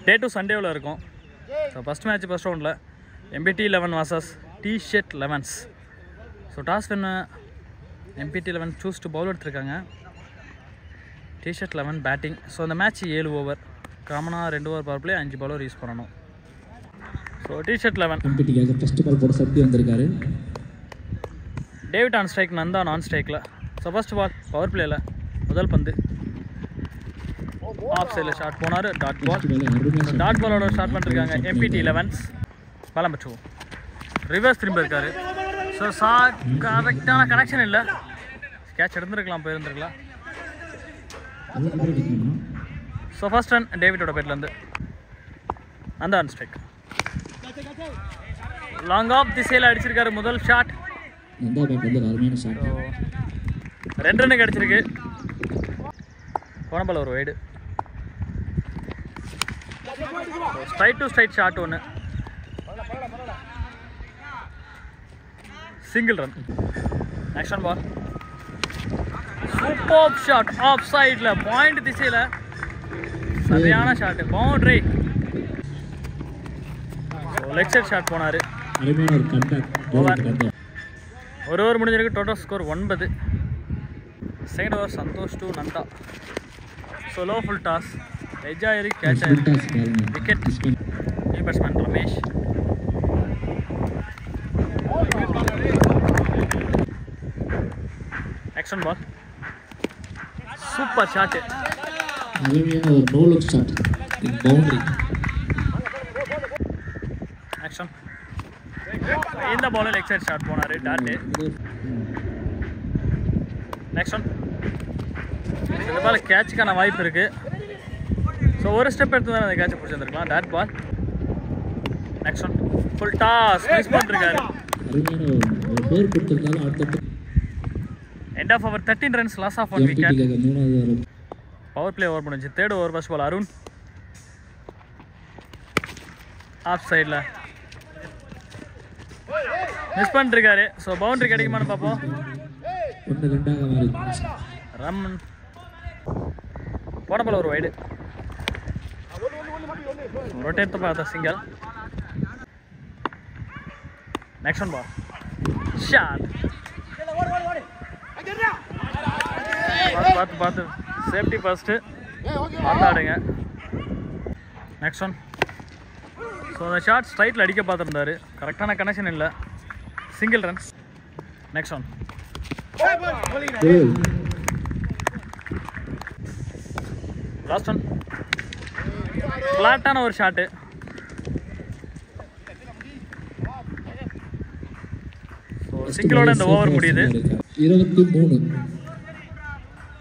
டே 2 சண்டேவில் இருக்கும். So first match first ரவுண்டில் MPT 11 vs T-shirt 11s. So toss win MPT 11 choose to bowl எடுத்திருக்காங்க. T-shirt 11 batting. So இந்த match 7 over, காமனாக 2 over power play, 5 bowler use பண்ணணும். So T-shirt 11 MPTக்காக first ball போட சக்தி வந்திருக்காரு. David on strike, Nanda நான் ஸ்ட்ரைக்கில். So first ball power பிளேயில் முதல் பந்து ஆஃப் சைடில் ஷாட் போனார். டாட் பாலோட ஷாட் பண்ணிருக்காங்க MPT 11s. பால் நம்பர் 2 ரிவர்ஸ் திரும்ப இருக்காரு. ஸோ ஷாட் கரெக்டான கனெக்ஷன் இல்லை, கேட்ச் எடுத்துருக்கலாம், போயிருந்துருக்கலாம். ஸோ ஃபர்ஸ்ட் ரன் டேவிட்டோட பேட்லேருந்து. Nanda on strike, long off திசையில் அடிச்சிருக்காரு முதல் ஷாட். நந்தா பேட் வந்து அருமையான ஷாட். 2 ரன் கிடச்சிருக்கு. போன பால் ஒரு wide. Straight to straight shot ஒன்று, single run. Next one ball super shot off சைடில் பாயிண்ட் திசையில் சரியான shot, boundary. Leg side shot போனார். அருமையான ஒரு கம்பேக். ஒரு ஓவர் முடிஞ்சிருக்கு. Total score 9. Second over Santosh to Nanda. So low full toss, edge ஆயிருக்கு, கேட்ச் ஆயிருக்கு, wicket. New batsman Ramesh. Next one ball super shot, அருமையான ஒரு no look shot, boundary. Next one இந்த பால் லெக் சைட் ஷாட் போனார். Dot. Next one இந்த பால் கேட்சுக்கான வாய்ப்பு இருக்குது. So ஒரு ஸ்டெப் எடுத்து தான் அந்த கேட்சை பிடிச்சிருந்துருக்கலாம். Dot ball. Next one full toss miss பண்ணிருக்காரு. End of over 13 runs, loss of 1 wicket. Power play over முடிஞ்சு. Third over first ball Arun off சைடில் மிஸ் பண்ணிருக்காரு. ஸோ பவுண்டரி கிடைக்குமான்னு பார்ப்போம். ரன் போன பால் ஒரு வைடு, ரொட்டேட் பார்த்தா single. Next one ball shot. பார்த்து சேஃப்டி ஃபர்ஸ்ட்டு பார்த்தாடுங்க. Next one. ஸோ அந்த ஷாட் ஸ்ட்ரைட்டில் அடிக்க பார்த்துருந்தாரு, கரெக்டான கனெக்ஷன் இல்லை, single runs. Next one last one ஃப்ளாட்டான ஒரு ஷாட்டு. ஸோ சிங்கிளோட இந்த ஓவர் முடியுது.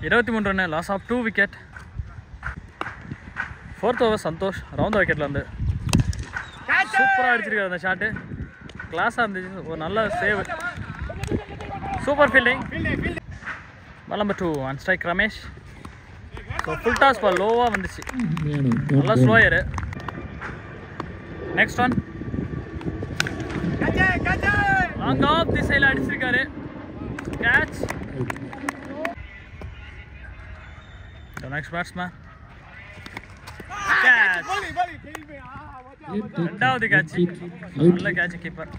23 run, loss of 2 wicket. Fourth over Santosh round விக்கெட்டில் வந்து சூப்பராக அடிச்சிருக்காரு அந்த ஷாட்டு, கிளாஸாக இருந்துச்சு. ஒரு நல்ல save, super fielding. Ball number 2 on strike Ramesh. So full toss ball லோவாக வந்துச்சு, நல்லா slower. Next one long off திசையில் அடிச்சிருக்காரு, கேட்ச். நெக்ஸ்ட் பேட்ஸ்மேன் கேட்ச், ரெண்டாவது கேட்ச், நல்ல catch keeper.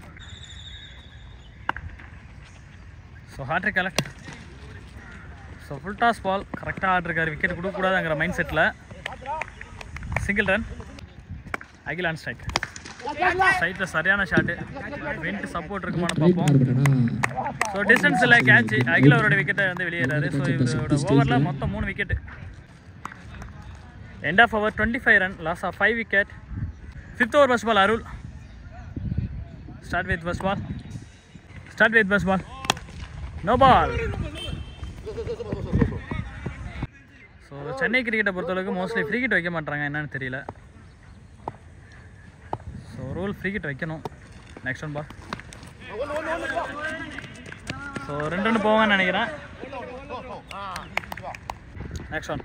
So hattrick collect. So full toss பால் கரெக்டாக ஆடிருக்காரு, விக்கெட் கொடுக்கக்கூடாதுங்கிற மைண்ட் செட்டில். Single run. Akil on strike, சைட்டில் சரியான ஷாட்டு, விண்ட் சப்போர்ட் இருக்குமான்னு பார்ப்போம். ஸோ டிஸ்டன்ஸ் இல்லை, கேட்ச். அகில் அவரோட விக்கெட்டை வந்து வெளியேறாரு. ஸோ இவரோட ஓவரில் மொத்தம் 3 wicket. End of over 25 run, loss of 5 wicket. Fifth over first ball Arul. Start with first ball, no ball. So Chennai கிரிக்கெட்டை பொறுத்தளவுக்கு மோஸ்ட்லி ஃப்ரீ கிட் வைக்க மாட்டாங்க, என்னன்னு தெரியல. ஸோ ரூல் ஃப்ரீ கிட் வைக்கணும். Next one ball. So 2 run போவாங்கன்னு நினைக்கிறேன். Next one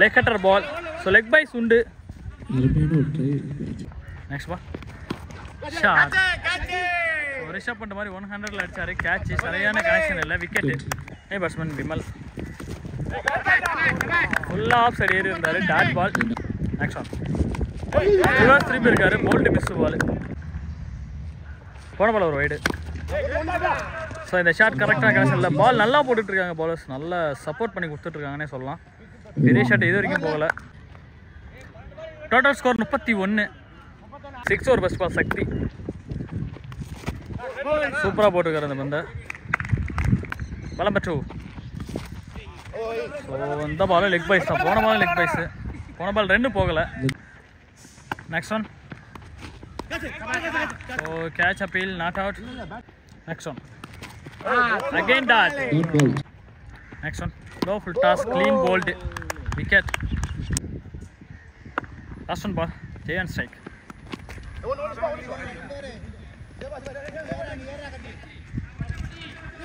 leg cutter ball. So leg byes உண்டு. Next ball shot. ரிஷப் பண்ணுற மாதிரி 100ல் அடிச்சாரு, கேட்ச். சரியான கனெக்ஷன் இல்லை, விக்கெட்டு. பேட்ஸ்மேன் விமல் ஃபுல்லாக ஆஃப் சைடு ஏறி இருந்தார். Dot ball. Next one reverse திரும்பி இருக்காரு, போல்ட் மிஸ் பால். போன பால் ஒரு வைடு. ஸோ இந்த ஷாட் கரெக்டான கனெக்ஷன் இல்லை. பால் நல்லா போட்டுட்ருக்காங்க பாலர்ஸ், நல்லா சப்போர்ட் பண்ணி கொடுத்துட்ருக்காங்கன்னே சொல்லலாம். பெரிய ஷாட் இது வரைக்கும் போகலை. Total score 31. 6 over first ball Sakthi. சூப்பராக போட்டுருக்காரு அந்த பந்தை. பால் நம்பர் 2. ஸோ இந்த பாலும் லெக் பைஸ் தான். போன பாலும் லெக் பைஸு. போன பால் 2 போகலை. Next one. So catch appeal, not out. Next one. Again dot. Next one. Low full toss, clean bowled, wicket. Last one ball, ஜே அண்ட் ஸ்ட்ரைக்.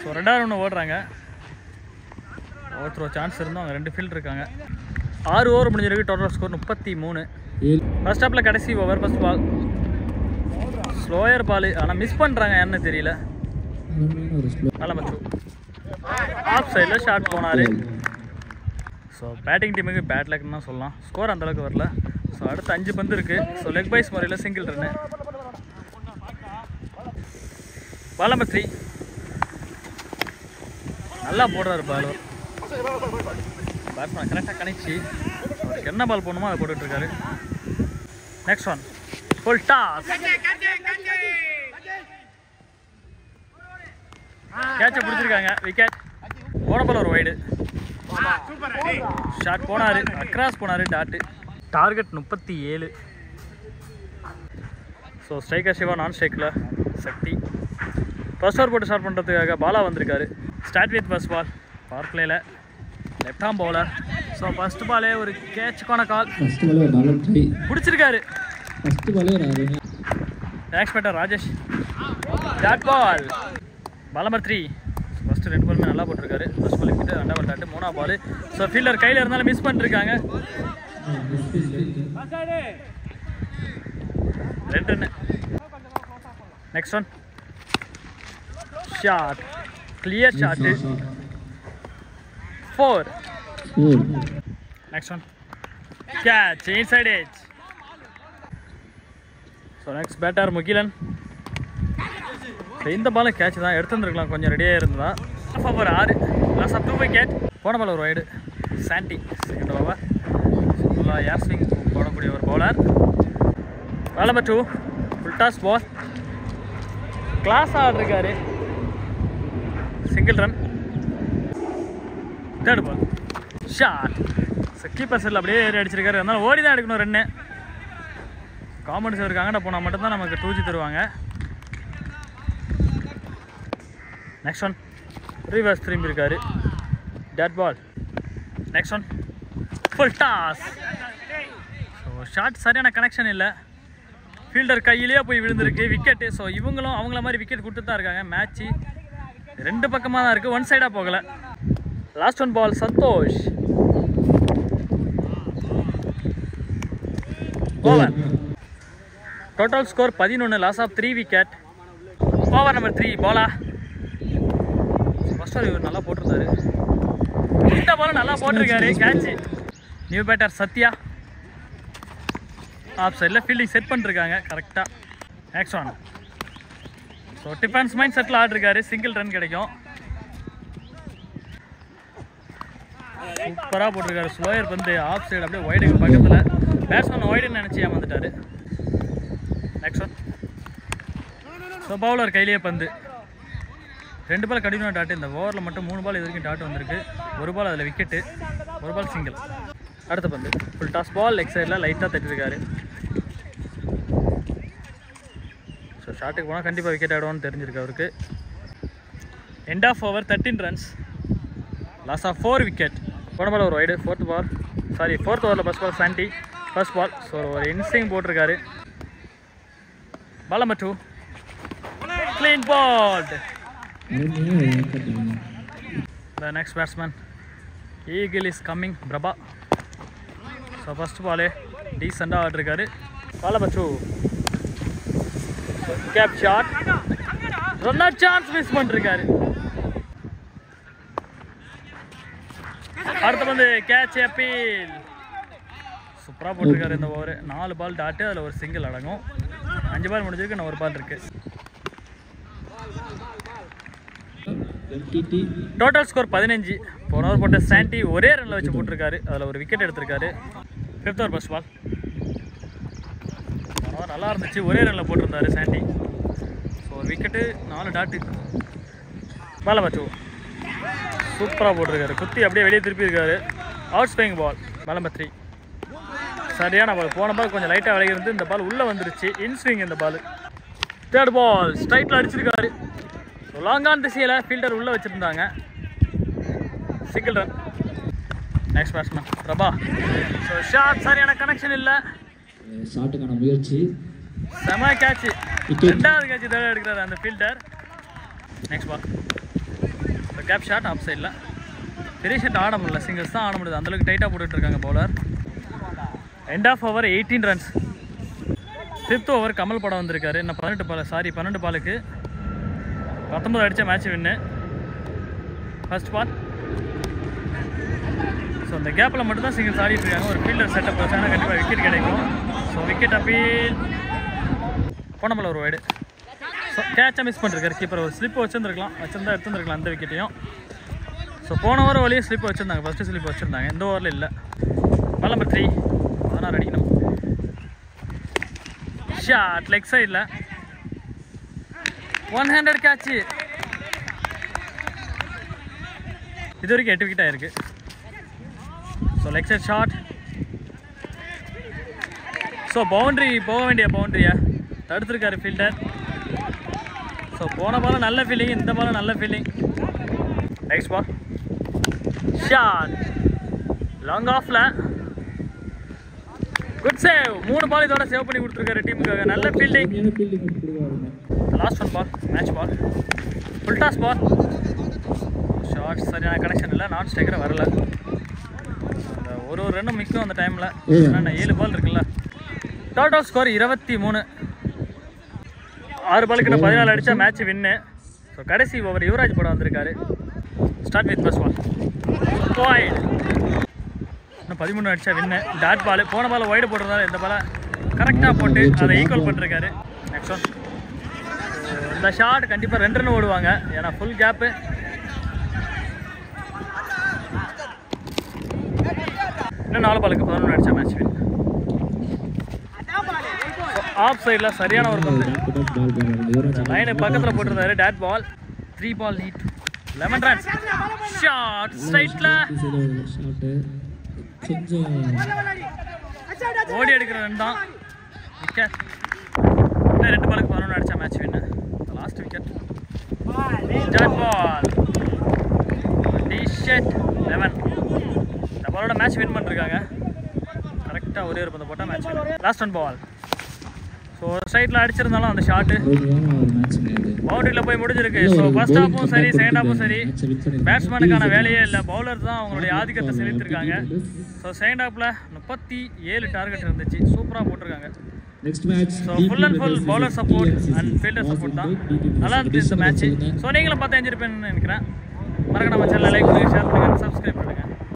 ஸோ 2வது ஒன்று ஓடுறாங்க. ஒருத்தர் சான்ஸ் இருந்தோம், அவங்க 2 ஃபீல்ட் இருக்காங்க. 6 ஓவர் முடிஞ்சிருக்கு. Total score 33. ஃபர்ஸ்ட் ஹாப்பில் கடைசி over first ball. Slower ball, ஆனால் மிஸ் பண்ணுறாங்க என்ன தெரியல. நல்ல மச்சு ஆஃப் சைடில் ஷாட் போனார். ஸோ பேட்டிங் டீமுக்கு பேட் லக்னு தான் சொல்லலாம். ஸ்கோர் அந்தளவுக்கு வரல. ஸோ அடுத்து 5 பந்து இருக்குது. ஸோ லெக் பைஸ் முறையில் சிங்கிள் ரன்னு. பால் நம்பர் 3. நல்லா போடுறாரு பால். பேட்ஸ்மேன் கரெக்டாக கணிச்சு அவருக்கு என்ன பால் போடணுமோ அதை போட்டுட்ருக்காரு. Next one. Full toss. கேட்சை பிடிச்சிருக்காங்க, விக்கெட். போன பால் ஒரு வைடு. ஷாட் போனார், அக்ராஸ் போனார், dot. Target 37. So striker Siva, நான் ஸ்ட்ரைக்கில் சக்தி. ஃபர்ஸ்ட் ஓவர் போட்டு ஸ்டார்ட் பண்ணுறதுக்காக பாலா வந்திருக்காரு. Start with first ball. Power பிளேயில் left arm bowler. So first பாலே ஒரு கேட்சுக்கான கால் பிடிச்சிருக்காரு. Next batter Rajesh. Dot ball. Ball number 3. First 2 பாலுமே நல்லா போட்டிருக்காரு. ஃபர்ஸ்ட் பால் விக்கெட், 2வது பால் டாட்டு, 3வது பால். ஸோ ஃபீல்டர் கையில் இருந்தாலும் மிஸ் பண்ணிருக்காங்க. 2 run. Next one. Shot, clear shot. 4. Next one. Catch, inside edge. So next batter Mukilan. இந்த பாலும் கேட்ச் தான், எடுத்துருந்துருக்கலாம், கொஞ்சம் ரெடியாக இருந்தா. ஓவர் 6. Loss of 2 wicket. போன பால் ஒரு வைடு. Chandy second over. ஃபுல்லாக ஏர் ஸ்விங் போடக்கூடிய ஒரு bowler. Ball number 2. Full toss ball. Class ஆடிருக்காரு, single run. 3rd ball. Shot. Keeper செல் அப்படியே ஏறி அடிச்சிருக்காரு. அதனால ஓடி தான் எடுக்கணும் ரன்னு. காமெண்ட்ஸ் இருக்காங்கடா போனால் மட்டும்தான் நமக்கு 2G தருவாங்க. Next one. ரிவர்ஸ் திரும்பி இருக்காரு, dot ball. Next one. Full toss. So shot சரியான கனெக்ஷன் இல்லை, ஃபீல்டர் கையிலேயே போய் விழுந்திருக்கு, விக்கெட்டு. ஸோ இவங்களும் அவங்கள மாதிரி விக்கெட் கொடுத்து தான் இருக்காங்க. மேட்ச்சு 2 பக்கமாக தான் இருக்குது, 1 சைடாக போகலை. Last one ball Santhosh. Over. Total score 11. Loss of 3 wicket. Over number 3. Bala. First இவர் நல்லா போட்டிருந்தாரு, இந்த பாலும் நல்லா போட்டிருக்காரு, catch. New batter Sathya. Off சைடில் ஃபீல்டிங் செட் பண்ணிருக்காங்க கரெக்டாக. Next one. So defence mind செட்டில் ஆடிருக்காரு, சிங்கிள் ரன் கிடைக்கும். சூப்பராக போட்டிருக்காரு. ஸ்லோயர் பந்து ஆஃப் சைடு அப்படியே ஒய்டுக்கு பக்கத்தில். பேட்ஸ்மேன் ஒய்டுன்னு நினச்சி ஏமாந்துட்டாரு. Next one. ஸோ பவுலர் கையிலேயே பந்து. 2 பால் கடினம் டாட்டு. இந்த ஓவரில் மட்டும் 3 பால் இது வரைக்கும் டாட்டு வந்திருக்கு. 1 பால் அதில் விக்கெட்டு, 1 பால் சிங்கிள். அடுத்த பந்து ஃபுல் டாஸ் பால். லெக் சைடில் லைட்டாக தட்டிருக்காரு. ஸோ ஷாட்டுக்கு போனால் கண்டிப்பாக விக்கெட் ஆகிடுவான்னு தெரிஞ்சிருக்கு அவருக்கு. End of over 13 runs. Loss of 4 wicket. போன பால் ஒரு வைடு. 4th ஓவரில் first ball Sandy. First ball. So ஒரு இன்ஸ்விங் போட்டிருக்காரு. Ball number 2. Clean ball. The next batsman, Eagle is coming, Prabha. So first ball decent ஆடிருக்காரு. Ball number 2. Cap shot. Run chance miss பண்ணிருக்காரு. அடுத்து வந்து catch appeal. So சூப்பராக போட்டிருக்காரு இந்த over. 4 பால் tattoo, அதில் ஒரு சிங்கிள் அடங்கும். 5 பால் முடிஞ்சிருக்கு, இன்னும் 1 பால் இருக்குது. Total score 15. போன ஓவர் போட்ட சாண்டி ஒரே ரனில் வச்சு போட்டிருக்காரு, அதில் ஒரு விக்கெட் எடுத்திருக்காரு. 5th ஓவர் ஃபர்ஸ்ட் பால். போன ஓவர் நல்லா இருந்துச்சு, ஒரே ரனில் போட்டிருந்தாரு சாண்டி. ஸோ ஒரு விக்கெட்டு, 4 டாட்டு. பாலை வச்சு சூப்பராக போட்டிருக்காரு, குத்தி அப்படியே வெளியே திருப்பியிருக்காரு. அவுட் ஸ்விங் பால், பால் நம்பர் 3. சரியான பால். போன பால் கொஞ்சம் லைட்டாக விலகிருந்து, இந்த பால் உள்ளே வந்துருச்சு. இன் ஸ்விங் இந்த பால். 3rd பால் ஸ்ட்ரைட்டில் அடிச்சிருக்காரு. லாங்கான திசையில் ஃபீல்டர் உள்ளே வச்சுருந்தாங்க. Single run. Next batsman Prabha. So shot சரியான கனெக்ஷன் இல்லை. ஷாட்டுக்கான முயற்சி. செம கேட்ச். 2வது கேட்ச் தடவை எடுக்கிறாரு அந்த fielder. Next ball. So gap shot off சைடில். பெரிய ஷாட் ஆட முடியல, சிங்கிள்ஸ் தான் ஆட முடியுது. அந்தளவுக்கு டைட்டாக போட்டுட்ருக்காங்க bowler. End of over 18 runs. 5th over Kamal படம் வந்திருக்காரு. இன்னும் 12 பாலுக்கு 19 அடித்த match win. First ball. So இந்த கேப்பில் மட்டும்தான் சிங்கிள்ஸ் ஆடிட்டு இருக்காங்க. ஒரு ஃபீல்டர் செட்டப் வச்சாங்கன்னா கண்டிப்பாக விக்கெட் கிடைக்கும். So wicket appeal. போன பால் ஒரு வைடு. ஸோ கேட்சை மிஸ் பண்ணிருக்காரு கீப்பர். ஒரு ஸ்லிப் வச்சுருந்துருக்கலாம், எடுத்துருந்துருக்கலாம் அந்த விக்கெட்டையும். ஸோ போன ஓவர் வழியே ஸ்லிப் வச்சுருந்தாங்க, ஃபஸ்ட்டு ஸ்லிப் வச்சுருந்தாங்க. இந்த ஓவரில் இல்லை. பால் நம்பர் 3. 16 அடிக்கணும். ஷாட் லெக் சைடில். 100 கேட்சு. இது வரைக்கும் 8 விக்கெட் ஆயிருக்கு. So leg side shot. So boundary, போக வேண்டிய பவுண்ட்ரியை தடுத்துருக்காரு ஃபீல்டர். ஸோ போன பாலும் நல்ல ஃபீலிங், இந்த பாலும் நல்ல feeling. Next ball. Shot long ஆஃபில். Good save. 3 பால் இதோட சேவ் பண்ணி கொடுத்துருக்காரு டீமுக்காக. நல்ல fielding. Last 1 ball, match ball. Full toss ball. Shots சரியான கனெக்ஷன் இல்லை, நான் ஸ்ட்ரைக்கரை வரல. அந்த ஒரு ரன்னும் மிக்கும் அந்த டைமில். ஏன்னா 7 பால் இருக்குல்ல. Total score 23. 6 பாலுக்கு 14 அடித்தா மேட்ச் வின்னு. ஸோ கடைசி ஓவர் யுவராஜ் படம் வந்திருக்காரு. Start with first ball. Wide. இன்னும் 13 அடித்தா வின்னு. Dot ball. போன பால் வைடு போட்டிருந்தாரு, இந்த பாலை கரெக்டாக போட்டு அதை ஈக்குவல் பண்ணிருக்காரு. Next one. இந்த ஷாட் கண்டிப்பாக 2 ரன் ஓடுவாங்க, ஏன்னா ஃபுல் கேப்பு. இன்னும் 4 பாலுக்கு 11 அடித்தா மேட்ச் வின். ஆஃப் சைடில் சரியான ஒரு பந்து. லைனு பக்கத்தில் போட்டிருந்தாரு. Dot ball. 3 ball need. 11 runs. Shot ஸ்ட்ரைட்டில் ஓடி எடுக்கிற ரன் தான். விக்கெட். இன்னும் 2 பாலுக்கு 11 அடித்தா match win. Last wicket. Dot ball. டி-ஷர்ட் 11. இந்த பாலோட மேட்ச் வின் பண்ணிருக்காங்க. கரெக்டாக ஒரே ஒரு பந்து போட்டால் மேட்ச் வின். லாஸ்ட் 1 பால். ஸோ சைடில் அடிச்சிருந்தாலும் அந்த ஷாட்டு பவுண்டரியில் போய் முடிஞ்சிருக்கு. ஸோ ஃபர்ஸ்ட் ஹாஃபும் சரி, செகண்ட் ஹாஃபும் சரி, பேட்ஸ்மேனுக்கான வேலையே இல்லை. பவுலர் தான் அவங்களுடைய ஆதிக்கத்தை செலுத்திருக்காங்க. ஸோ செகண்ட் ஹாஃபில் 37 டார்கெட் இருந்துச்சு. சூப்பராக போட்டிருக்காங்க. So full and full bowler support and fielder support தான். நல்லா இருந்துச்சு இந்த மேட்ச். ஸோ நீங்களும் பார்த்து என்ஜாய் பண்ணுன்னு நினைக்கிறேன். மறக்க நம்ம சேனலை லைக் பண்ணுங்கள், ஷேர் பண்ணுங்கள், சப்ஸ்கிரைப் பண்ணுங்கள்.